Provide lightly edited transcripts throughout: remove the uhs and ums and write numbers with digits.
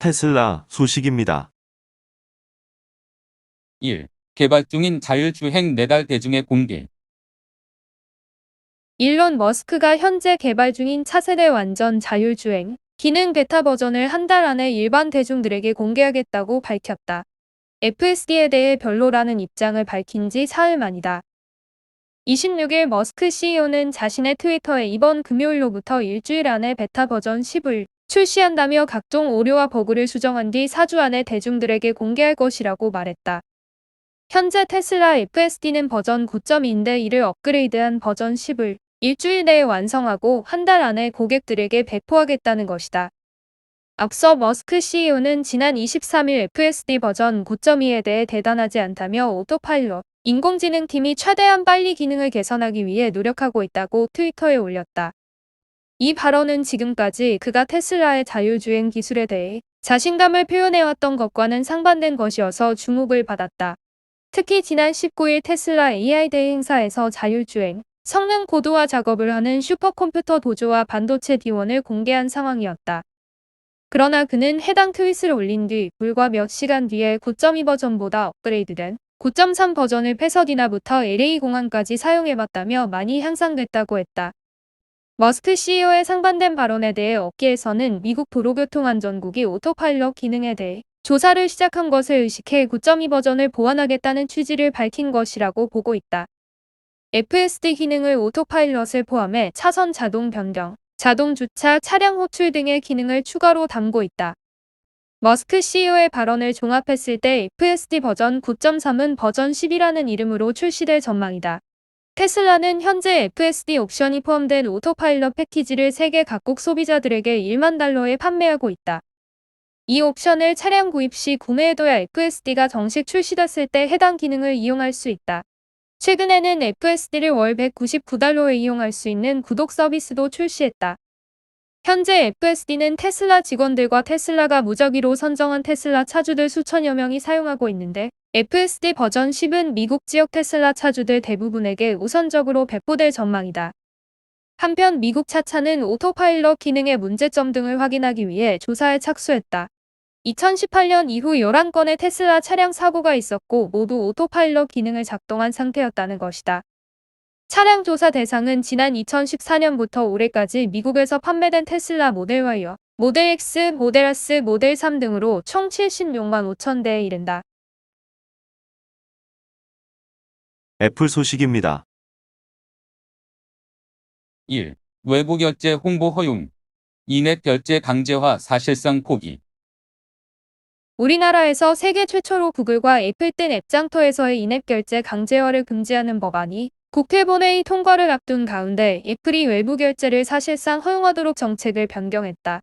테슬라 소식입니다. 1. 개발 중인 자율주행 내달 대중에 공개. 일론 머스크가 현재 개발 중인 차세대 완전 자율주행 기능 베타 버전을 한 달 안에 일반 대중들에게 공개하겠다고 밝혔다. FSD에 대해 별로라는 입장을 밝힌 지 사흘 만이다. 26일 머스크 CEO는 자신의 트위터에 이번 금요일로부터 일주일 안에 베타 버전 10을 출시한다며 각종 오류와 버그를 수정한 뒤 4주 안에 대중들에게 공개할 것이라고 말했다. 현재 테슬라 FSD는 버전 9.2인데 이를 업그레이드한 버전 10을 일주일 내에 완성하고 한 달 안에 고객들에게 배포하겠다는 것이다. 앞서 머스크 CEO는 지난 23일 FSD 버전 9.2에 대해 대단하지 않다며 오토파일럿 인공지능팀이 최대한 빨리 기능을 개선하기 위해 노력하고 있다고 트위터에 올렸다. 이 발언은 지금까지 그가 테슬라의 자율주행 기술에 대해 자신감을 표현해왔던 것과는 상반된 것이어서 주목을 받았다. 특히 지난 19일 테슬라 AI데이 행사에서 자율주행 성능 고도화 작업을 하는 슈퍼컴퓨터 도조와 반도체 D1을 공개한 상황이었다. 그러나 그는 해당 트윗을 올린 뒤 불과 몇 시간 뒤에 9.2 버전보다 업그레이드된 9.3 버전을 패서디나부터 LA공항까지 사용해봤다며 많이 향상됐다고 했다. 머스크 CEO의 상반된 발언에 대해 업계에서는 미국 도로교통안전국이 오토파일럿 기능에 대해 조사를 시작한 것을 의식해 9.2 버전을 보완하겠다는 취지를 밝힌 것이라고 보고 있다. FSD 기능을 오토파일럿을 포함해 차선 자동 변경, 자동 주차, 차량 호출 등의 기능을 추가로 담고 있다. 머스크 CEO의 발언을 종합했을 때 FSD 버전 9.3은 버전 10이라는 이름으로 출시될 전망이다. 테슬라는 현재 FSD 옵션이 포함된 오토파일럿 패키지를 세계 각국 소비자들에게 1만 달러에 판매하고 있다. 이 옵션을 차량 구입 시 구매해둬야 FSD가 정식 출시됐을 때 해당 기능을 이용할 수 있다. 최근에는 FSD를 월 199달러에 이용할 수 있는 구독 서비스도 출시했다. 현재 FSD는 테슬라 직원들과 테슬라가 무작위로 선정한 테슬라 차주들 수천여 명이 사용하고 있는데 FSD 버전 10은 미국 지역 테슬라 차주들 대부분에게 우선적으로 배포될 전망이다. 한편 미국 차차는 오토파일럿 기능의 문제점 등을 확인하기 위해 조사에 착수했다. 2018년 이후 11건의 테슬라 차량 사고가 있었고 모두 오토파일럿 기능을 작동한 상태였다는 것이다. 차량 조사 대상은 지난 2014년부터 올해까지 미국에서 판매된 테슬라 모델 Y와 모델 X, 모델 S, 모델 3 등으로 총 76만 5천 대에 이른다. 애플 소식입니다. 1. 외부 결제 홍보 허용. 이넷 결제 강제화 사실상 포기. 우리나라에서 세계 최초로 구글과 애플 등 앱장터에서의 인앱 결제 강제화를 금지하는 법안이 국회 본회의 통과를 앞둔 가운데 애플이 외부 결제를 사실상 허용하도록 정책을 변경했다.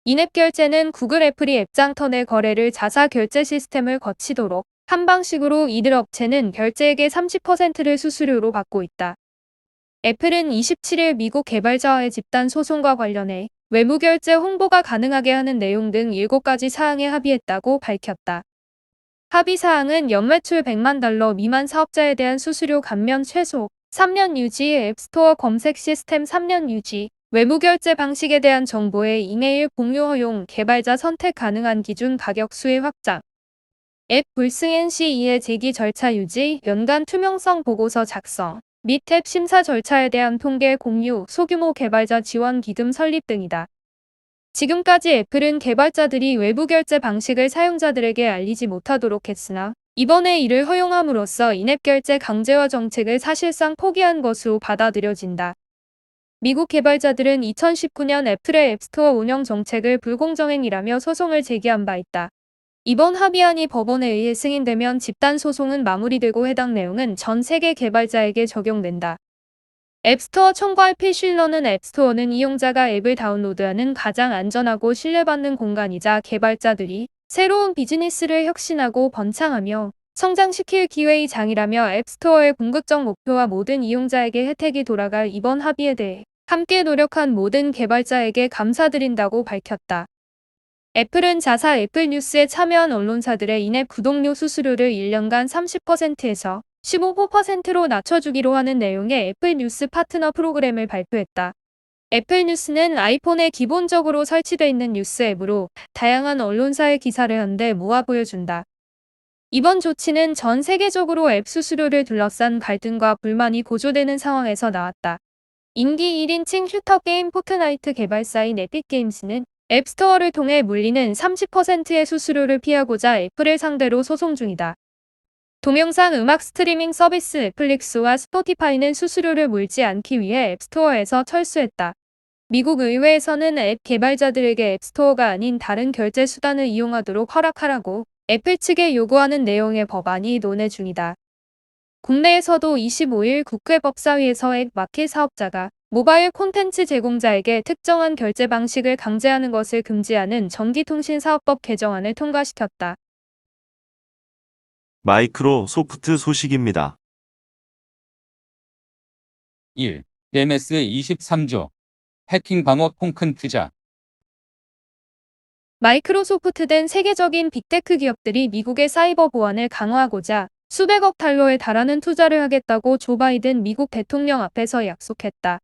인앱 결제는 구글 애플이 앱장터 내 거래를 자사 결제 시스템을 거치도록 한 방식으로 이들 업체는 결제액의 30%를 수수료로 받고 있다. 애플은 27일 미국 개발자와의 집단 소송과 관련해 외부 결제 홍보가 가능하게 하는 내용 등 7가지 사항에 합의했다고 밝혔다. 합의 사항은 연매출 100만 달러 미만 사업자에 대한 수수료 감면 최소 3년 유지, 앱스토어 검색 시스템 3년 유지, 외부 결제 방식에 대한 정보의 이메일 공유 허용, 개발자 선택 가능한 기준 가격 수혜 확장, 앱 불승인 시 이해 제기 절차 유지, 연간 투명성 보고서 작성, 및 앱 심사 절차에 대한 통계 공유, 소규모 개발자 지원 기금 설립 등이다. 지금까지 애플은 개발자들이 외부 결제 방식을 사용자들에게 알리지 못하도록 했으나 이번에 이를 허용함으로써 인앱 결제 강제화 정책을 사실상 포기한 것으로 받아들여진다. 미국 개발자들은 2019년 애플의 앱스토어 운영 정책을 불공정행위라며 소송을 제기한 바 있다. 이번 합의안이 법원에 의해 승인되면 집단 소송은 마무리되고 해당 내용은 전 세계 개발자에게 적용된다. 앱스토어 총괄 필 쉴러는 앱스토어는 이용자가 앱을 다운로드하는 가장 안전하고 신뢰받는 공간이자 개발자들이 새로운 비즈니스를 혁신하고 번창하며 성장시킬 기회의 장이라며 앱스토어의 궁극적 목표와 모든 이용자에게 혜택이 돌아갈 이번 합의에 대해 함께 노력한 모든 개발자에게 감사드린다고 밝혔다. 애플은 자사 애플뉴스에 참여한 언론사들의 인앱 구독료 수수료를 1년간 30%에서 15% 낮춰주기로 하는 내용의 애플뉴스 파트너 프로그램을 발표했다. 애플 뉴스는 아이폰에 기본적으로 설치되어 있는 뉴스 앱으로 다양한 언론사의 기사를 한데 모아 보여준다. 이번 조치는 전 세계적으로 앱 수수료를 둘러싼 갈등과 불만이 고조되는 상황에서 나왔다. 인기 1인칭 슈터 게임 포트나이트 개발사인 에픽게임즈는 앱스토어를 통해 물리는 30%의 수수료를 피하고자 애플을 상대로 소송 중이다. 동영상 음악 스트리밍 서비스 넷플릭스와 스포티파이는 수수료를 물지 않기 위해 앱스토어에서 철수했다. 미국 의회에서는 앱 개발자들에게 앱스토어가 아닌 다른 결제 수단을 이용하도록 허락하라고 애플 측에 요구하는 내용의 법안이 논의 중이다. 국내에서도 25일 국회법사위에서 앱 마켓 사업자가 모바일 콘텐츠 제공자에게 특정한 결제 방식을 강제하는 것을 금지하는 전기통신사업법 개정안을 통과시켰다. 마이크로소프트 소식입니다. 1. MS 23조. 해킹 방어 통 큰 투자. 마이크로소프트 등 세계적인 빅테크 기업들이 미국의 사이버 보안을 강화하고자 수백억 달러에 달하는 투자를 하겠다고 조 바이든 미국 대통령 앞에서 약속했다.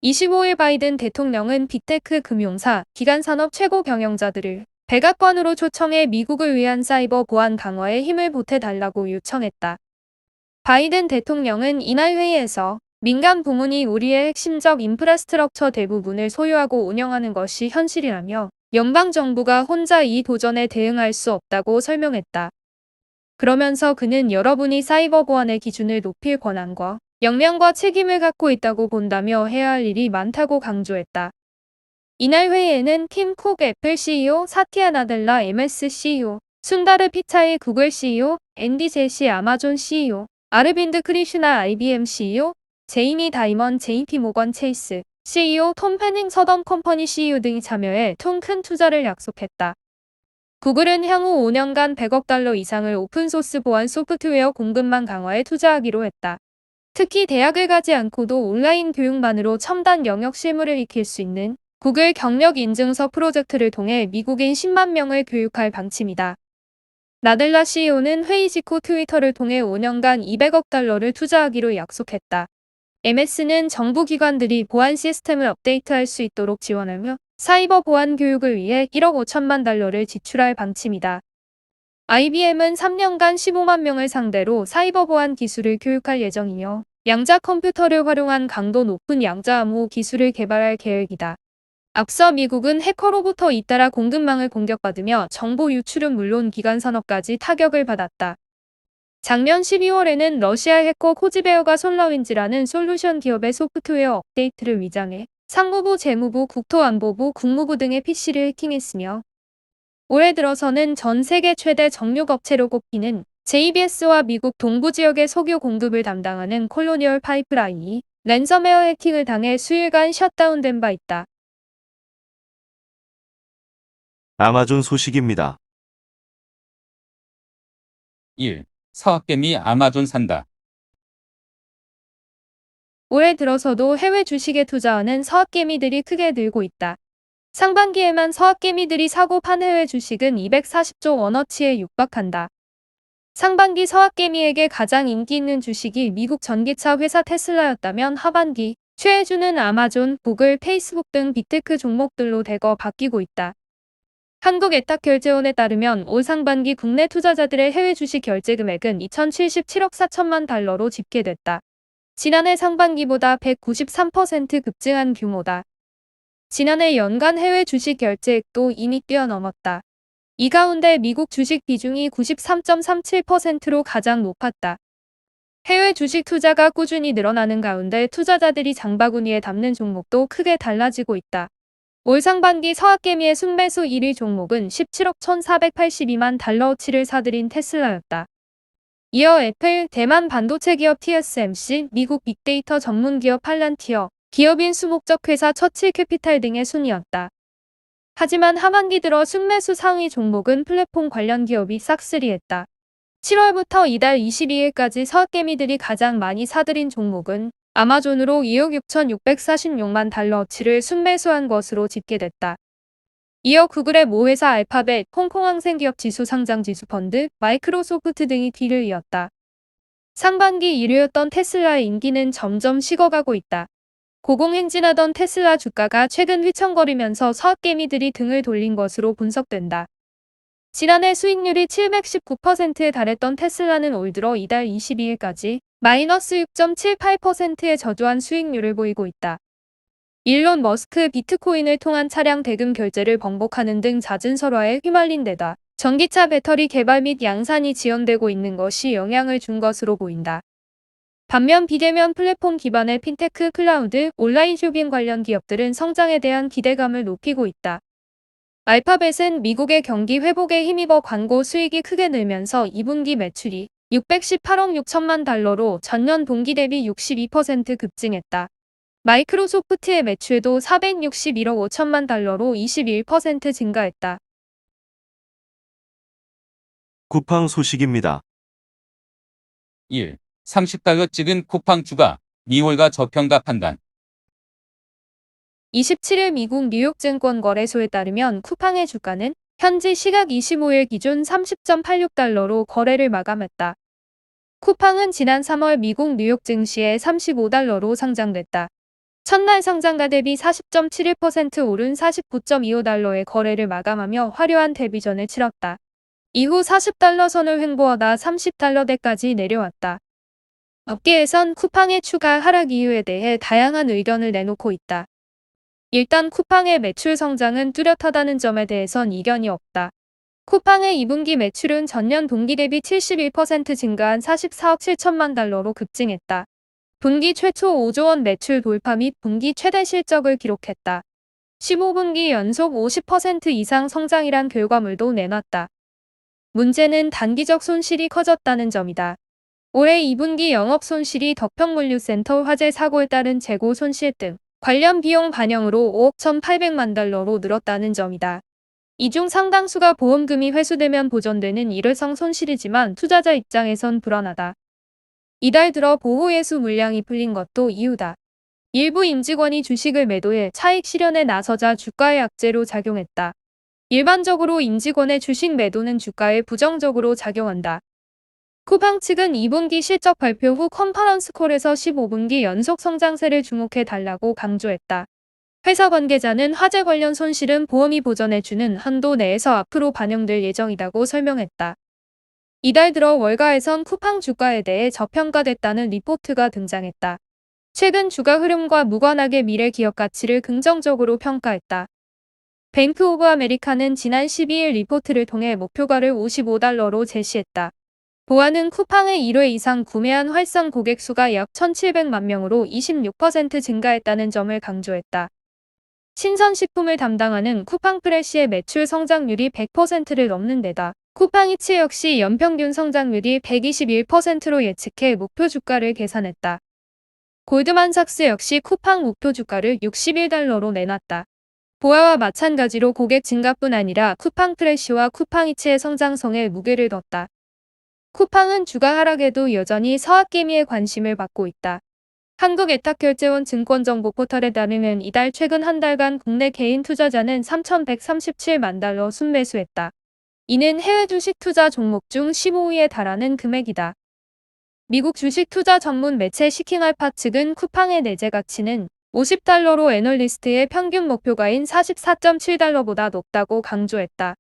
25일 바이든 대통령은 빅테크 금융사, 기간산업 최고 경영자들을 백악관으로 초청해 미국을 위한 사이버 보안 강화에 힘을 보태달라고 요청했다. 바이든 대통령은 이날 회의에서 민간 부문이 우리의 핵심적 인프라스트럭처 대부분을 소유하고 운영하는 것이 현실이라며 연방정부가 혼자 이 도전에 대응할 수 없다고 설명했다. 그러면서 그는 여러분이 사이버 보안의 기준을 높일 권한과 역량과 책임을 갖고 있다고 본다며 해야 할 일이 많다고 강조했다. 이날 회의에는 팀 쿡 애플 CEO, 사티아 나델라 MS CEO, 순다르 피차이 구글 CEO, 앤디 제시 아마존 CEO, 아르빈드 크리슈나 IBM CEO, 제이미 다이먼 JP 모건 체이스 CEO, 톰 패닝 서던 컴퍼니 CEO 등이 참여해 통 큰 투자를 약속했다. 구글은 향후 5년간 100억 달러 이상을 오픈소스 보안 소프트웨어 공급망 강화에 투자하기로 했다. 특히 대학을 가지 않고도 온라인 교육만으로 첨단 영역 실무를 익힐 수 있는 구글 경력 인증서 프로젝트를 통해 미국인 10만 명을 교육할 방침이다. 나델라 CEO는 회의 직후 트위터를 통해 5년간 200억 달러를 투자하기로 약속했다. MS는 정부 기관들이 보안 시스템을 업데이트할 수 있도록 지원하며 사이버 보안 교육을 위해 1억 5천만 달러를 지출할 방침이다. IBM은 3년간 15만 명을 상대로 사이버 보안 기술을 교육할 예정이며 양자 컴퓨터를 활용한 강도 높은 양자 암호 기술을 개발할 계획이다. 앞서 미국은 해커로부터 잇따라 공급망을 공격받으며 정보 유출은 물론 기간 산업까지 타격을 받았다. 작년 12월에는 러시아 해커 코지베어가 솔라윈즈라는 솔루션 기업의 소프트웨어 업데이트를 위장해 상무부, 재무부, 국토안보부, 국무부 등의 PC를 해킹했으며 올해 들어서는 전 세계 최대 정육업체로 꼽히는 JBS와 미국 동부 지역의 석유 공급을 담당하는 콜로니얼 파이프라인이 랜섬웨어 해킹을 당해 수일간 셧다운된 바 있다. 아마존 소식입니다. 1. 서학개미 아마존 산다. 올해 들어서도 해외 주식에 투자하는 서학개미들이 크게 늘고 있다. 상반기에만 서학개미들이 사고 판 해외 주식은 240조 원어치에 육박한다. 상반기 서학개미에게 가장 인기 있는 주식이 미국 전기차 회사 테슬라였다면 하반기 최애주는 아마존, 구글, 페이스북 등 빅테크 종목들로 대거 바뀌고 있다. 한국애탁결제원에 따르면 올 상반기 국내 투자자들의 해외 주식 결제 금액은 2,077억 4천만 달러로 집계됐다. 지난해 상반기보다 193% 급증한 규모다. 지난해 연간 해외 주식 결제액도 이미 뛰어넘었다. 이 가운데 미국 주식 비중이 93.37%로 가장 높았다. 해외 주식 투자가 꾸준히 늘어나는 가운데 투자자들이 장바구니에 담는 종목도 크게 달라지고 있다. 올 상반기 서학개미의 순매수 1위 종목은 17억 1,482만 달러어치를 사들인 테슬라였다. 이어 애플, 대만 반도체 기업 TSMC, 미국 빅데이터 전문 기업 팔란티어, 기업인 수목적 회사 처칠캐피탈 등의 순이었다. 하지만 하반기 들어 순매수 상위 종목은 플랫폼 관련 기업이 싹쓸이했다. 7월부터 이달 22일까지 서학개미들이 가장 많이 사들인 종목은 아마존으로 2억 6,646만 달러어치를 순매수한 것으로 집계됐다. 이어 구글의 모회사 알파벳, 홍콩항생기업 지수 상장지수 펀드, 마이크로소프트 등이 뒤를 이었다. 상반기 1위였던 테슬라의 인기는 점점 식어가고 있다. 고공행진하던 테슬라 주가가 최근 휘청거리면서 서학개미들이 등을 돌린 것으로 분석된다. 지난해 수익률이 719%에 달했던 테슬라는 올 들어 이달 22일까지 마이너스 6.78%의 저조한 수익률을 보이고 있다. 일론 머스크 비트코인을 통한 차량 대금 결제를 번복하는 등 잦은 설화에 휘말린 데다 전기차 배터리 개발 및 양산이 지연되고 있는 것이 영향을 준 것으로 보인다. 반면 비대면 플랫폼 기반의 핀테크, 클라우드, 온라인 쇼핑 관련 기업들은 성장에 대한 기대감을 높이고 있다. 알파벳은 미국의 경기 회복에 힘입어 광고 수익이 크게 늘면서 2분기 매출이 618억 6천만 달러로 전년 동기 대비 62% 급증했다. 마이크로소프트의 매출도 461억 5천만 달러로 21% 증가했다. 쿠팡 소식입니다. 1. 30달러 찍은 쿠팡 주가, 2월가 저평가 판단. 27일 미국 뉴욕증권거래소에 따르면 쿠팡의 주가는 현지 시각 25일 기준 30.86달러로 거래를 마감했다. 쿠팡은 지난 3월 미국 뉴욕 증시에 35달러로 상장됐다. 첫날 상장가 대비 40.71% 오른 49.25달러의 거래를 마감하며 화려한 데뷔전을 치렀다. 이후 40달러 선을 횡보하다 30달러대까지 내려왔다. 업계에선 쿠팡의 추가 하락 이유에 대해 다양한 의견을 내놓고 있다. 일단 쿠팡의 매출 성장은 뚜렷하다는 점에 대해선 이견이 없다. 쿠팡의 2분기 매출은 전년 동기 대비 71% 증가한 44억 7천만 달러로 급증했다. 분기 최초 5조 원 매출 돌파 및 분기 최대 실적을 기록했다. 15분기 연속 50% 이상 성장이란 결과물도 내놨다. 문제는 단기적 손실이 커졌다는 점이다. 올해 2분기 영업 손실이 덕평물류센터 화재 사고에 따른 재고 손실 등 관련 비용 반영으로 5억 1,800만 달러로 늘었다는 점이다. 이 중 상당수가 보험금이 회수되면 보전되는 일회성 손실이지만 투자자 입장에선 불안하다. 이달 들어 보호예수 물량이 풀린 것도 이유다. 일부 임직원이 주식을 매도해 차익 실현에 나서자 주가의 악재로 작용했다. 일반적으로 임직원의 주식 매도는 주가에 부정적으로 작용한다. 쿠팡 측은 2분기 실적 발표 후 컨퍼런스 콜에서 15분기 연속 성장세를 주목해달라고 강조했다. 회사 관계자는 화재 관련 손실은 보험이 보전해주는 한도 내에서 앞으로 반영될 예정이라고 설명했다. 이달 들어 월가에선 쿠팡 주가에 대해 저평가됐다는 리포트가 등장했다. 최근 주가 흐름과 무관하게 미래 기업 가치를 긍정적으로 평가했다. 뱅크 오브 아메리카는 지난 12일 리포트를 통해 목표가를 55달러로 제시했다. 보아는 쿠팡의 1회 이상 구매한 활성 고객 수가 약 1,700만 명으로 26% 증가했다는 점을 강조했다. 신선식품을 담당하는 쿠팡 프레시의 매출 성장률이 100%를 넘는 데다 쿠팡이츠 역시 연평균 성장률이 121%로 예측해 목표 주가를 계산했다. 골드만삭스 역시 쿠팡 목표 주가를 61달러로 내놨다. 보아와 마찬가지로 고객 증가뿐 아니라 쿠팡 프레시와 쿠팡이츠의 성장성에 무게를 뒀다. 쿠팡은 주가 하락에도 여전히 서학개미의 관심을 받고 있다. 한국예탁결제원 증권정보 포털에 따르면 이달 최근 한 달간 국내 개인 투자자는 3,137만 달러 순매수했다. 이는 해외 주식 투자 종목 중 15위에 달하는 금액이다. 미국 주식 투자 전문 매체 시킹알파 측은 쿠팡의 내재 가치는 50달러로 애널리스트의 평균 목표가인 44.7달러보다 높다고 강조했다.